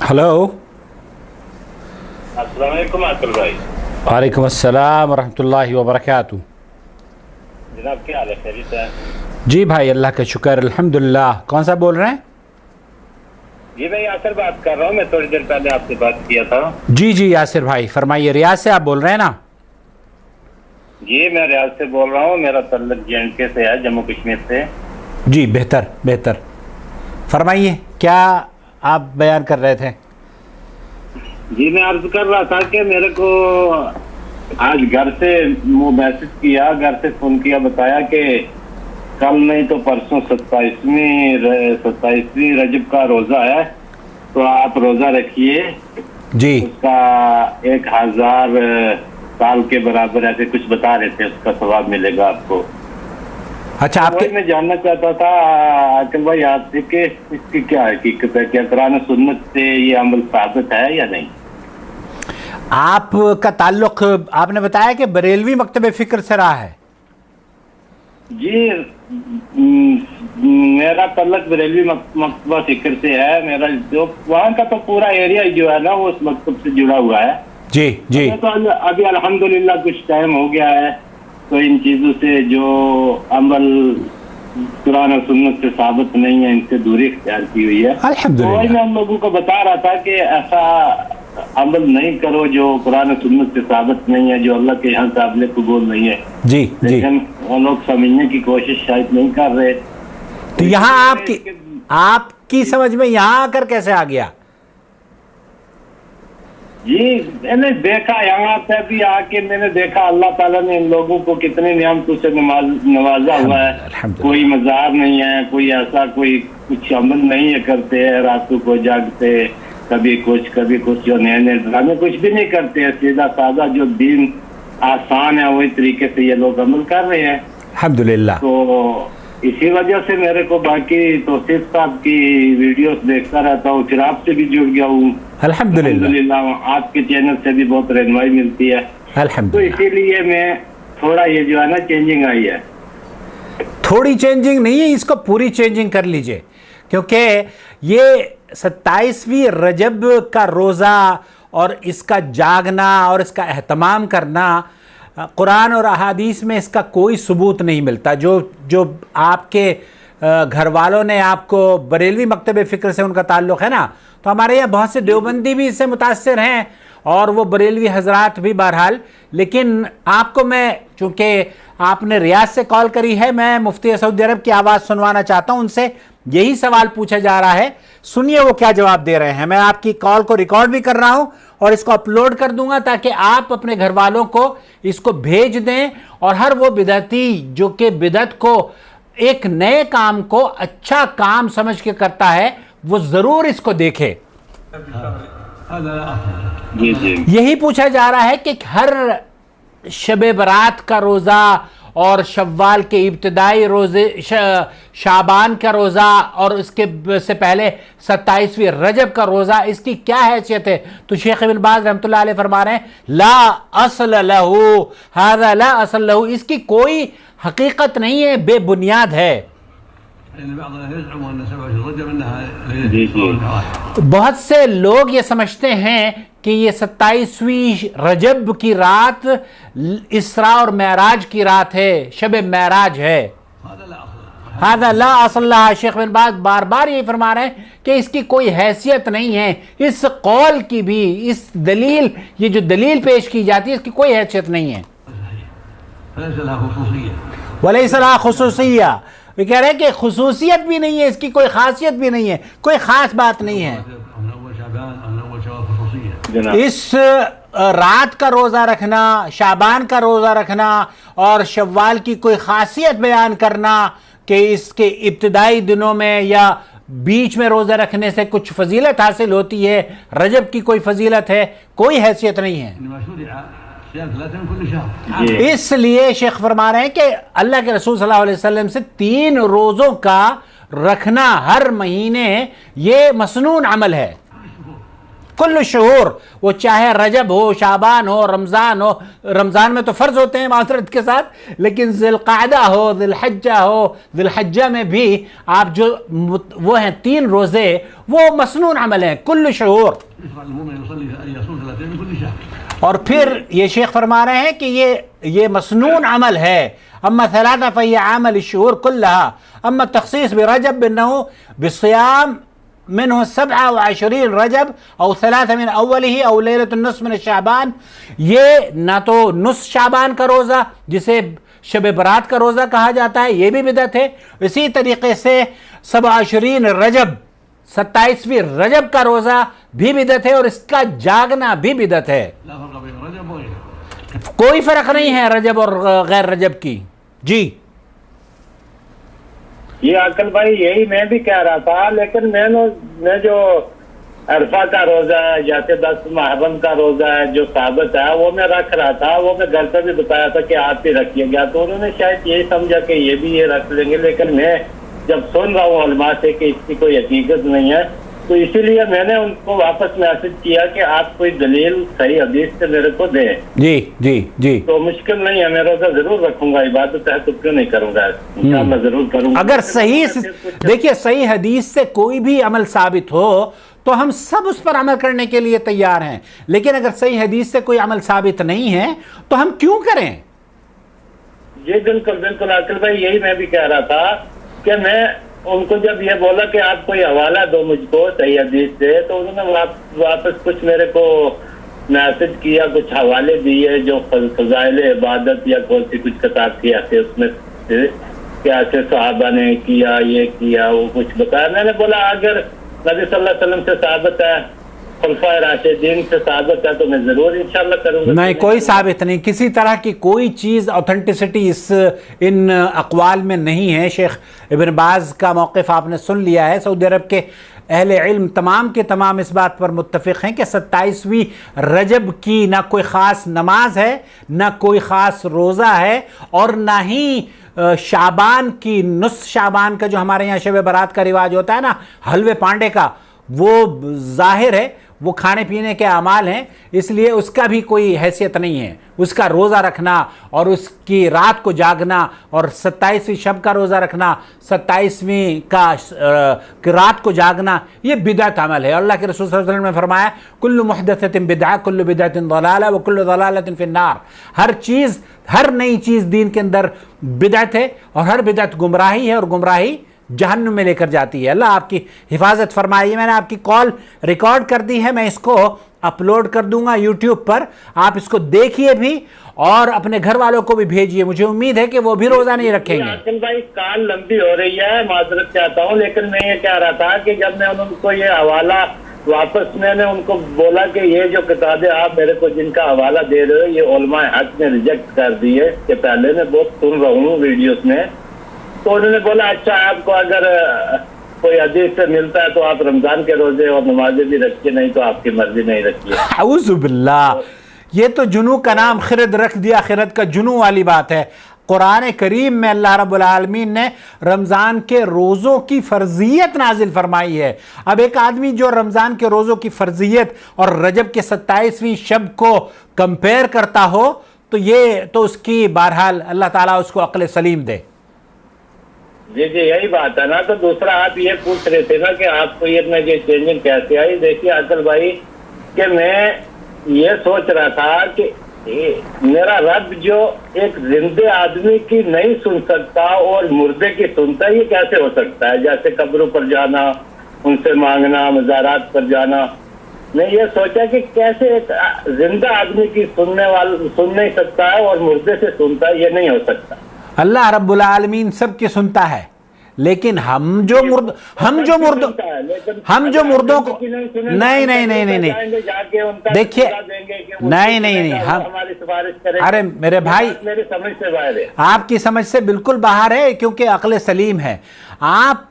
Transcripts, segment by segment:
Hello. अस्सलाम वालेकुम आकिल भाई। वालेकुम अस्सलाम वरहमतुल्लाहि वबरकातुहू। जनाब क्या हाल है, खैरियत है? जी भाई, अल्लाह का शुक्र, अल्हम्दुलिल्लाह। कौन सा बोल रहे हैं? जी मैं यासिर बात कर रहा हूँ। मैं थोड़ी देर पहले आपसे बात किया था। जी जी यासिर भाई, फरमाइए। रियाज से आप बोल रहे हैं ना? जी मैं रियाज से बोल रहा हूँ। मेरा तल्लुक JNK से है, जम्मू कश्मीर से। जी बेहतर बेहतर, फरमाइए क्या आप बयान कर रहे थे? जी मैं अर्ज कर रहा था कि मेरे को आज घर से मैसेज किया, घर से फोन किया, बताया कि कल नहीं तो परसों 27वीं रजब का रोजा है, तो आप रोजा रखिए। जी उसका 1000 साल के बराबर ऐसे कुछ बता रहे थे, उसका सवाब मिलेगा आपको। अच्छा, आपके मैं जानना चाहता था आकिल भाई आपसे कि इसकी क्या हकीकत है, क्या कुरान सुन्नत से ये अमल साबित है या नहीं? आपका ताल्लुक, आपने बताया कि बरेलवी मकतब फ़िक्र से रहा है। जी मेरा तल्लक बरेलवी मकतबा फ़िक्र से है। मेरा जो वहाँ का तो पूरा एरिया जो है ना, वो उस मकतब से जुड़ा हुआ है। जी जी। तो अभी अल्हम्दुलिल्लाह कुछ टाइम हो गया है, तो इन चीजों से जो अमल कुरान और सुन्नत से साबित नहीं है, इनसे दूरी इख्तियार की हुई है। तो वही मैं उन लोगों को बता रहा था कि ऐसा अमल नहीं करो जो कुरान और सुन्नत से साबित नहीं है, जो अल्लाह के यहाँ काबिल कबूल नहीं है। जी जी। लेकिन वो लोग समझने की कोशिश शायद नहीं कर रहे। तो यहाँ आपकी समझ में यहाँ आकर कैसे आ गया? जी मैंने देखा, यहाँ पे भी आके मैंने देखा अल्लाह ताला ने इन लोगों को कितने नियामतों से नवाजा हुआ है। कोई मज़ार नहीं है, कोई ऐसा कोई कुछ अमल नहीं है करते हैं, रातों को जागते, कभी कुछ जो नए नए ड्रामे कुछ भी नहीं करते हैं। सीधा सादा जो दीन आसान है वही तरीके से ये लोग अमल कर रहे हैं, अल्हम्दुलिल्लाह। तो इसी वजह से मेरे को बाकी तौसीफ साहब की वीडियोस देखता रहता हूँ, फिर आपसे भी जुड़ गया हूँ, अल्हम्दुलिल्लाह। आपके चैनल से भी बहुत रहनुमाई मिलती है, तो इसीलिए मैं थोड़ा ये जो है ना चेंजिंग आई है। थोड़ी चेंजिंग नहीं है, इसको पूरी चेंजिंग कर लीजिए, क्योंकि ये 27वीं रजब का रोज़ा और इसका जागना और इसका एहतमाम करना, कुरान और अहादीस में इसका कोई सबूत नहीं मिलता। जो आपके घर वालों ने आपको बरेलवी मकतब फ़िक्र से उनका ताल्लुक़ है ना, तो हमारे यहाँ बहुत से देवबंदी भी इससे मुतासिर हैं और वो बरेलवी हजरात भी बहरहाल। लेकिन आपको मैं, चूँकि आपने रियाज से कॉल करी है, मैं मुफ्ती सऊदी अरब की आवाज़ सुनवाना चाहता हूँ। उनसे यही सवाल पूछा जा रहा है, सुनिए वो क्या जवाब दे रहे हैं। मैं आपकी कॉल को रिकॉर्ड भी कर रहा हूँ और इसको अपलोड कर दूंगा ताकि आप अपने घर वालों को इसको भेज दें, और हर वो बिदअती जो कि बिदअत को एक नए काम को अच्छा काम समझ के करता है, वो ज़रूर इसको देखे। यही पूछा जा रहा है कि हर शब बरात का रोज़ा और शव्वाल के इब्तिदाई रोज़े, शाबान का रोज़ा और उसके से पहले 27वीं रजब का रोज़ा, इसकी क्या हैसियत है? तो शेख इब्न बाज़ रहमतुल्लाह अलैह फरमा रहे हैं, ला असल लहू, हाज़ा ला असल लहू, इसकी कोई हकीकत नहीं है, बेबुनियाद है। बहुत से लोग ये समझते हैं कि ये 27वीं रजब की रात इसरा और मेराज की रात है, शब मेराज है। हाज़ा ला असल्ला। शेख बिन बाज़ बार बार यही फरमा रहे हैं कि इसकी कोई हैसियत नहीं है। इस कौल की भी, इस दलील, ये जो दलील पेश की जाती है, इसकी कोई हैसियत नहीं है। वलैसा खुसूसिया, वे कह रहे हैं कि खुसूसियत भी नहीं है, इसकी कोई खासियत भी नहीं है, कोई ख़ास बात नहीं है। इस रात का रोज़ा रखना, शाबान का रोज़ा रखना और शव्वाल की कोई खासियत बयान करना कि इसके इब्तिदाई दिनों में या बीच में रोज़ा रखने से कुछ फजीलत हासिल होती है, रजब की कोई फजीलत है, कोई हैसियत नहीं है। इसलिए शेख फरमा रहे हैं कि अल्लाह के रसूल सल्लल्लाहु अलैहि वसल्लम से 3 रोज़ों का रखना हर महीने ये मसनून अमल है। कुल्लु शहूर, वो चाहे रजब हो, शाबान हो, रमज़ान हो, रमज़ान में तो फ़र्ज़ होते हैं माज़रत के साथ, लेकिन ज़िलक़ादा हो, ज़िलहज्जा हो, ज़िलहज्जा में भी आप जो वो हैं 3 रोज़े, वो मसनून अमल हैं, कुल्लु शहूर। और फिर ये शेख फरमा रहे हैं कि ये मसनून अमल है। अम्मा सलाता फ़हिया अमल शहूर कुल्लहा, अम्मा तख़सीस बिरजब बिन्नहु बिस्सियाम मिन्हु 27 रजब और 3 मिन अव्वलिही और लैलतुन निस्फ़ मिन शाबान, ये ना तो नुस्फ़ शाबान का रोज़ा जिसे शब बरात का रोज़ा कहा जाता है, ये भी बिदअत है। इसी तरीके से 27 रजब 27वीं रजब का रोज़ा भी बिदअत है और इसका जागना भी बिदअत है। कोई फ़र्क नहीं है रजब और गैर रजब की। जी ये अकल भाई यही मैं भी कह रहा था, लेकिन मैं जो अरफा का रोजा है, जैसे 10 मुहर्रम का रोजा है जो साबित है, वो मैं रख रहा था। वो मैं घर पे भी बताया था कि आप ही रखिएगा, तो उन्होंने शायद यही समझा कि ये भी ये रख लेंगे। लेकिन मैं जब सुन रहा हूँ उलमा से कि इसकी कोई हकीकत नहीं है, तो इसीलिए मैंने उनको वापस मैसेज किया कि आप कोई दलील सही हदीस से मेरे को दें। जी जी जी, तो मुश्किल नहीं है, मैं रोजा जरूर रखूंगा, इबादत है तो क्यों नहीं करूंगा, इंशाअल्लाह जरूर करूंगा। अगर सही देखिए सही हदीस से कोई भी अमल साबित हो तो हम सब उस पर अमल करने के लिए तैयार हैं, लेकिन अगर सही हदीस से कोई अमल साबित नहीं है तो हम क्यों करें। जी बिल्कुल बिल्कुल अकिल भाई, यही मैं भी कह रहा था कि मैं उनको जब ये बोला कि आप कोई हवाला दो मुझको सही हदीस से, तो उन्होंने वापस कुछ मेरे को मैसेज किया, कुछ हवाले दिए जो फज़ाइल इबादत या कौन सी कुछ किताब की ऐसे उसमें से कैसे सहाबा ने किया, ये किया, वो कुछ बताया। मैंने बोला अगर नबी सल्लल्लाहु अलैहि वसल्लम से साबित है, खुलफाए राशिदीन से साबित है, तो मैं जरूर इंशाअल्लाह करूंगा। नहीं, कोई साबित नहीं, किसी तरह की कोई चीज़ ऑथेंटिसिटी इन अक़वाल में नहीं है। शेख इब्न बाज़ का मौक़िफ़ आपने सुन लिया है। सऊदी अरब के अहले इल्म तमाम के तमाम इस बात पर मुत्तफ़िक़ हैं कि 27वीं रजब की ना कोई ख़ास नमाज है, ना कोई ख़ास रोज़ा है, और ना ही शाबान की नुस्फ़ शाबान का जो हमारे यहाँ शब बारात का रिवाज होता है ना, हलवे पांडे का, वो ज़ाहिर है वो खाने पीने के अमाल हैं, इसलिए उसका भी कोई हैसियत नहीं है। उसका रोज़ा रखना और उसकी रात को जागना और 27वीं शब का रोज़ा रखना, 27वीं का रात को जागना, ये बिदअत अमल है। अल्लाह के रसूल सल्लल्लाहु अलैहि वसल्लम ने फरमाया कुल्लु मुहदसतिन बिदअह कुल्लु बिदअतिन दलाला व कुल्लु दलालतिन फिन्नार। हर नई चीज़ दीन के अंदर बिदअत है और हर बिदअत गुमराही है और गुमराही जहन्नुम में लेकर जाती है। अल्लाह आपकी हिफाजत फरमाइए। मैंने आपकी कॉल रिकॉर्ड कर दी है, मैं इसको अपलोड कर दूंगा यूट्यूब पर, आप इसको देखिए भी और अपने घर वालों को भी भेजिए। मुझे उम्मीद है कि वो भी रोजा नहीं रखेंगे। आसिम भाई कॉल लंबी हो रही है, माजरत चाहता हूँ, लेकिन मैं ये कह रहा था कि जब मैं उनको ये हवाला वापस मैंने उनको बोला कि ये जो किताबें आप मेरे को जिनका हवाला दे रहे हो ये उलमा हक ने रिजेक्ट कर दी है, कि पहले मैं बहुत सुन रहा हूँ वीडियोस में, तो उन्होंने बोला अच्छा आपको अगर कोई हदीस से मिलता है तो आप रमजान के रोजे और नमाजें भी रखिए, नहीं तो आपकी मर्जी नहीं रखिए। औज़ु बिल्लाह, ये तो जुनू का नाम खिरद रख दिया, खिरद का जुनू वाली बात है। कुरान करीम में अल्लाह रब्बुल आलमीन ने रमज़ान के रोज़ों की फ़र्जियत नाजिल फरमाई है। अब एक आदमी जो रमज़ान के रोज़ों की फ़र्जियत और रजब के 27वीं शब को कंपेयर करता हो तो ये तो उसकी बहरहाल अल्लाह ताला उसको अक्ल सलीम दे। जी जी यही बात है ना। तो दूसरा आप ये पूछ रहे थे ना कि आपको ये चेंजिंग कैसे आई। देखिए अकल भाई कि मैं ये सोच रहा था कि मेरा रब जो एक जिंदे आदमी की नहीं सुन सकता और मुर्दे की सुनता है, ये कैसे हो सकता है। जैसे कब्रों पर जाना, उनसे मांगना, मज़ारात पर जाना, मैं ये सोचा कि कैसे एक जिंदा आदमी की सुन नहीं सकता है और मुर्दे से सुनता है, ये नहीं हो सकता। अल्लाह रब्बुल आलमीन सबकी सुनता है, लेकिन हम जो मुर्दों को नहीं देखिए, नहीं हम हमारी सिफारिश करें। अरे मेरे भाई, मेरी समझ से बाहर है। आपकी समझ से बिल्कुल बाहर है, क्योंकि अक्ल सलीम है। आप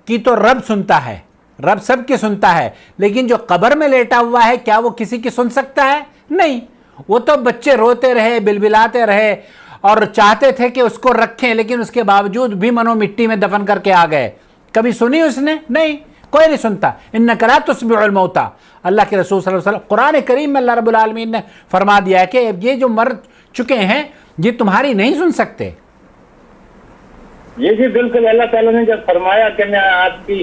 की तो रब सुनता है, रब सबकी सुनता है, लेकिन जो कब्र में लेटा हुआ है क्या वो किसी की सुन सकता है? नहीं। वो तो बच्चे रोते रहे, बिलबिलाते रहे और चाहते थे कि उसको रखें, लेकिन उसके बावजूद भी मनो मिट्टी में दफन करके आ गए। कभी सुनी उसने? नहीं। कोई नहीं सुनता। इन्नक ला तुस्मिउल मौता, अल्लाह के रसूल सल्लल्लाहु अलैहि वसल्लम कुरान करीम में अल्लाह रब्बुल आलमीन ने फरमा दिया है कि ये जो मर चुके हैं ये तुम्हारी नहीं सुन सकते। जी जी बिल्कुल, अल्लाह ताला ने जब फरमाया कि मैं आपकी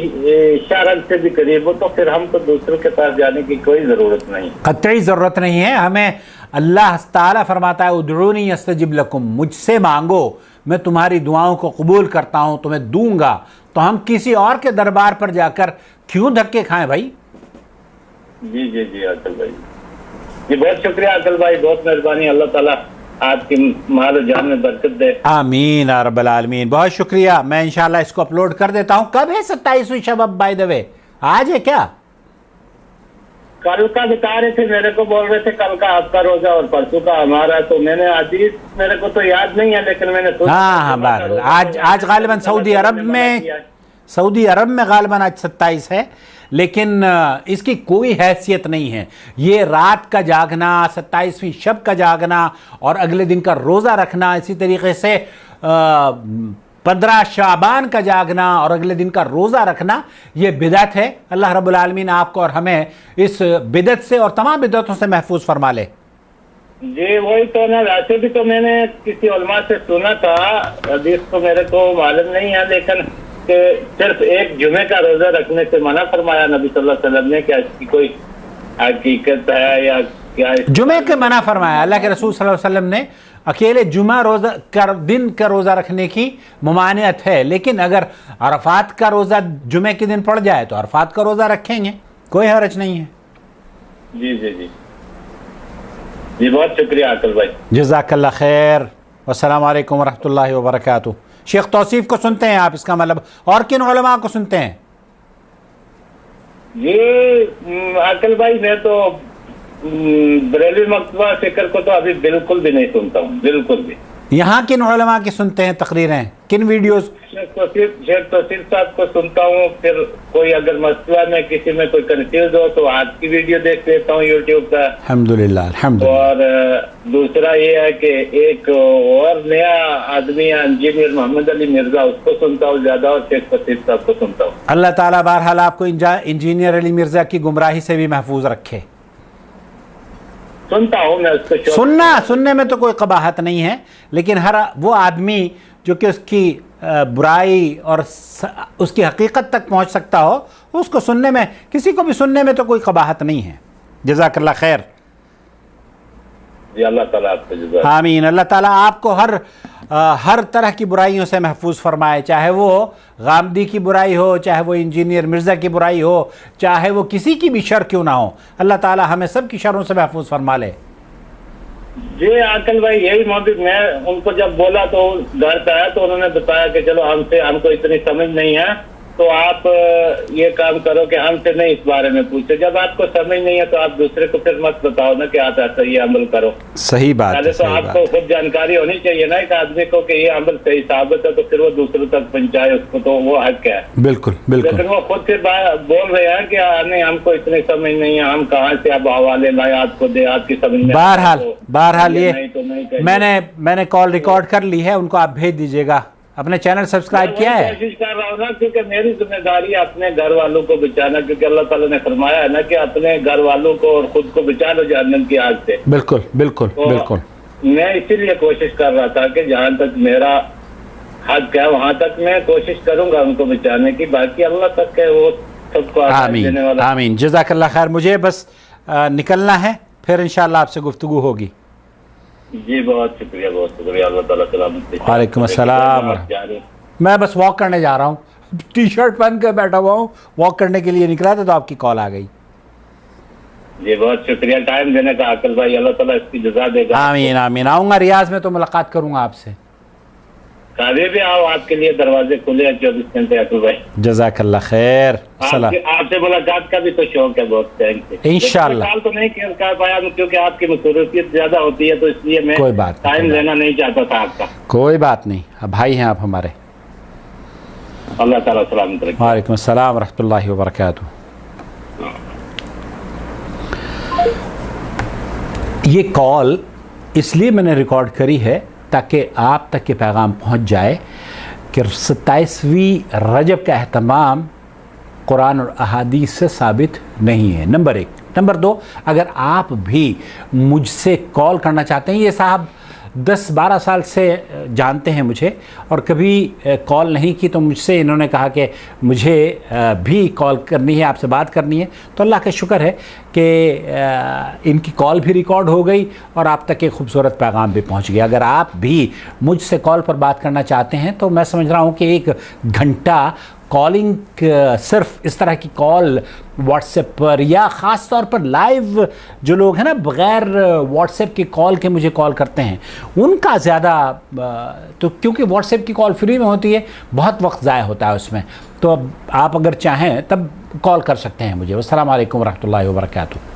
इशारत से भी करीब हूँ, तो फिर हम तो दूसरों के पास जाने की कोई ज़रूरत नहीं, कतई ज़रूरत नहीं है हमें। अल्लाह ताला फरमाता है उदऊनी अस्तजिब लकुम, मुझसे मांगो मैं तुम्हारी दुआओं को कबूल करता हूँ, तुम्हें दूंगा। तो हम किसी और के दरबार पर जाकर क्यों धक्के खाएं भाई। जी जी जी आकल भाई जी, बहुत शुक्रिया आकल भाई, बहुत मेहरबानी। अल्लाह ताला आपकी माल और जान में बरकत दे। आमीन या रब्बल आलमीन, बहुत शुक्रिया। मैं इंशाल्लाह इसको अपलोड कर देता हूँ। कब है 27वीं शब? अब बाय द वे आज है क्या? कल का बता रहे थे, मेरे को बोल रहे थे कल का आपका रोजा और परसों का हमारा, तो मैंने हदीस मेरे को तो याद नहीं है, लेकिन मैंने हाँ बार आज गालिबन सऊदी अरब में गालिबन आज 27 है, लेकिन इसकी कोई हैसियत नहीं है। ये रात का जागना, 27वीं शब का जागना और अगले दिन का रोज़ा रखना, इसी तरीके से 15 शाबान का जागना और अगले दिन का रोज़ा रखना, ये बिदअत है। अल्लाह रब्बुल आलमीन आपको और हमें इस बिदअत से और तमाम बिदअतों से महफूज फरमा ले। जी वही तो ना, वैसे भी तो मैंने किसी उलमा से सुना था, हदीस तो मेरे को मालूम नहीं है, लेकिन कि सिर्फ एक जुमे का रोजा रखने से मना फरमाया नबी सल्लल्लाहु अलैहि वसल्लम ने। क्या इसकी कोई हकीकत है या क्या? जुमे के मना फरमाया अल्लाह के रसूल सल्लल्लाहु अलैहि वसल्लम ने। अकेले जुमा रोजा कर दिन का रोज़ा रखने की ममानियत है, लेकिन अगर अरफात का रोज़ा जुमे के दिन पड़ जाए तो अरफात का रोज़ा रखेंगे, कोई हरज नहीं है। जी जी जी जी, बहुत शुक्रिया आकल भाई, जज़ाकल्लाह खैर। अस्सलाम वालेकुम रहमतुल्लाहि व बरकातुहू। शेख तौसीफ को सुनते हैं आप, इसका मतलब और किन उलमा को सुनते हैं? ये आकल भाई मैं तो बरेलवी मकतबा फिक्र को तो अभी बिल्कुल भी नहीं सुनता हूँ, बिल्कुल भी। यहाँ किन उलमा की सुनते हैं तकरीरें, किन वीडियोस? शेख तौसीफ साहब को सुनता हूँ, फिर कोई अगर मसला में किसी में कोई कंफ्यूज हो तो आज की वीडियो देख लेता हूँ यूट्यूब का, अल्हम्दुलिल्लाह अल्हम्दुलिल्लाह। और दूसरा ये है कि एक और नया आदमी है इंजीनियर मोहम्मद अली मिर्जा, उसको सुनता हूँ ज्यादा, और शेख तौसीफ साहब को सुनता हूँ। अल्लाह ताला बहरहाल आपको इंजीनियर अली मिर्जा की गुमराही से भी महफूज रखे। सुनता हूँ मैं उसको, सुनने में तो कोई कबाहत नहीं है, लेकिन हर वो आदमी जो कि उसकी बुराई और उसकी हकीकत तक पहुंच सकता हो, उसको सुनने में, किसी को भी सुनने में तो कोई कबाहत नहीं है। जज़ाकल्लाह खैर। अल्लाह ताला आपको जज़ा। आमीन। अल्लाह ताला आपको हर तरह की बुराइयों से महफूज फरमाए, चाहे वो गामदी की बुराई हो, चाहे वो इंजीनियर मिर्ज़ा की बुराई हो, चाहे वो किसी की भी शर क्यों ना हो। अल्लाह ताला हमें सब की शरों से महफूज फरमा ले। जी आकल भाई, यही मौजूद मैं उनको जब बोला तो घर पे आया तो उन्होंने बताया कि चलो हमको इतनी समझ नहीं है, तो आप ये काम करो कि हमसे नहीं इस बारे में पूछो। जब आपको समझ नहीं है तो आप दूसरे को फिर मत बताओ ना कि आप ऐसा ये अमल करो। सही बात पहले तो आपको खुद जानकारी होनी चाहिए ना एक आदमी को कि ये अमल सही साबित है, तो फिर वो दूसरों तक पहुंचाए उसको, तो वो हक है। बिल्कुल बिल्कुल। लेकिन वो खुद फिर बोल रहे हैं कि नहीं हमको इतनी समझ नहीं है, हम कहाँ से अब हवाले लाए आपको दे, आपकी समझ में। बहरहाल ये मैंने कॉल रिकॉर्ड कर ली है, उनको आप भेज दीजिएगा। अपने चैनल सब्सक्राइब किया है? कोशिश कर रहा हूँ ना, क्योंकि मेरी जिम्मेदारी है अपने घर वालों को बचाना, क्योंकि अल्लाह ताला ने फरमाया है ना कि अपने घर वालों को और खुद को बचा लो जहन्नम की आग से। बिल्कुल बिल्कुल तो बिल्कुल। मैं इसीलिए कोशिश कर रहा था कि जहाँ तक मेरा हक है वहाँ तक मैं कोशिश करूंगा उनको बचाने की, बाकी अल्लाह तक है, वो सबको आमीन आमीन। जज़ाकल्लाह खैर। मुझे बस निकलना है, फिर इंशाल्लाह आपसे गुफ्तगू होगी। जी बहुत शुक्रिया, बहुत शुक्रिया। अल्लाह ताला सलामत। वालेकुम अस्सलाम। मैं बस वॉक करने जा रहा हूँ, टी शर्ट पहन कर बैठा हुआ हूँ, वॉक करने के लिए निकला था तो आपकी कॉल आ गई। जी बहुत शुक्रिया टाइम देने का आकल भाई, अल्लाह ताला इसकी जज़ा देगा। आमीन आमीन। आऊँगा रियाज में तो मुलाकात करूँगा आपसे। कभी भी आओ, आपके लिए दरवाजे खुले हैं 24 घंटे आकल भाई। जज़ाकल्लाह खैर। आपसे मुलाकात का भी तो शौक है बहुत, थैंक यू। इंशाल्लाह तो नहीं कर पाया क्योंकि आपकी मसरूफियत ज्यादा होती है, तो इसलिए मैं कोई बात टाइम लेना नहीं चाहता था आपका। कोई बात नहीं, अब भाई हैं आप हमारे। अल्लाह ताला सलामत रखे। वालेकुम अस्सलाम रहमतुल्लाहि व बरकातुहू। ये कॉल इसलिए मैंने रिकॉर्ड करी है ताकि आप तक ये पैगाम पहुंच जाए कि 27वीं रजब का अहतमाम कुरान और अहादीस से साबित नहीं है, नंबर 1। नंबर 2, अगर आप भी मुझसे कॉल करना चाहते हैं, ये साहब 10-12 साल से जानते हैं मुझे और कभी कॉल नहीं की, तो मुझसे इन्होंने कहा कि मुझे भी कॉल करनी है, आपसे बात करनी है। तो अल्लाह का शुक्र है कि इनकी कॉल भी रिकॉर्ड हो गई और आप तक एक खूबसूरत पैगाम भी पहुंच गया। अगर आप भी मुझसे कॉल पर बात करना चाहते हैं तो मैं समझ रहा हूं कि 1 घंटा कॉलिंग, सिर्फ इस तरह की कॉल व्हाट्सएप पर या ख़ास तौर पर लाइव जो लोग हैं ना, बग़ैर व्हाट्सएप की कॉल के मुझे कॉल करते हैं, उनका ज़्यादा, तो क्योंकि व्हाट्सएप की कॉल फ्री में होती है, बहुत वक्त ज़ाया होता है उसमें। तो अब आप अगर चाहें तब कॉल कर सकते हैं मुझे। अस्सलाम वालेकुम रहमतुल्लाहि व बरकातुहू।